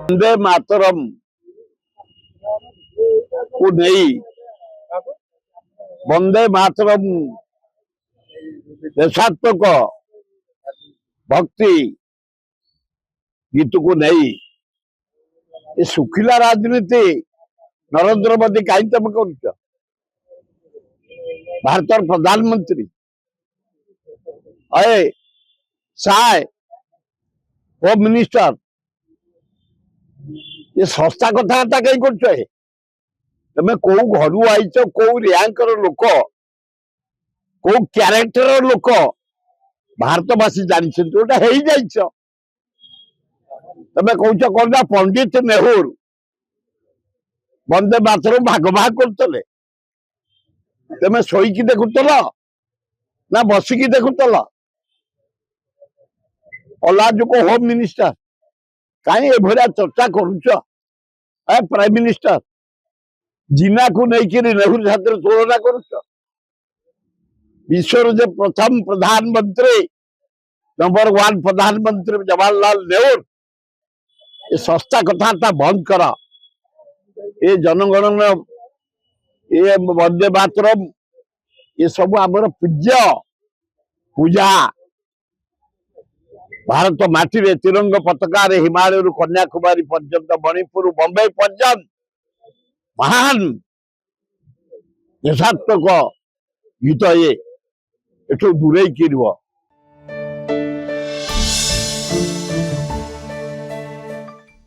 वंदे मातरम को नहीं वंदे मातरम देशात्मक भक्ति गीत को नहीं ये सुखिला राजनीति नरेंद्र मोदी कहीं तुम कर भारत प्रधानमंत्री अरे साय होम मिनिस्टर ये सस्ता कथा कहीं कर तुम कौ घर आईच कौ रैंकर लोक कौ क्यारेक्टर लोक भारतवासी जानते गोटा हो जाइछ तुम कौच कौन पंडित नेहरू वंदे मातरम भाग भाग करते तुम शोक देखुल ना बसिकी देखुल अलाजुक होम मिनिस्टर कहीं एभरिया चर्चा करुच प्राइम मिनिस्टर जिना को लेकिन नेहरू साथ तुलना करुच विश्वर जो प्रथम प्रधानमंत्री नंबर 1 प्रधानमंत्री जवाहरलाल नेहरू ये सस्ता कथा बंद कर ये जनगणन ये वंदे मातरम ये सब आमर पूज्य पूजा भारत माटी रे तिरंग पताका रे हिमालय कन्याकुमारी पर्यंत मणिपुर बंबई पर्यंत महान देशात्मक गीत ये एठू दूरे की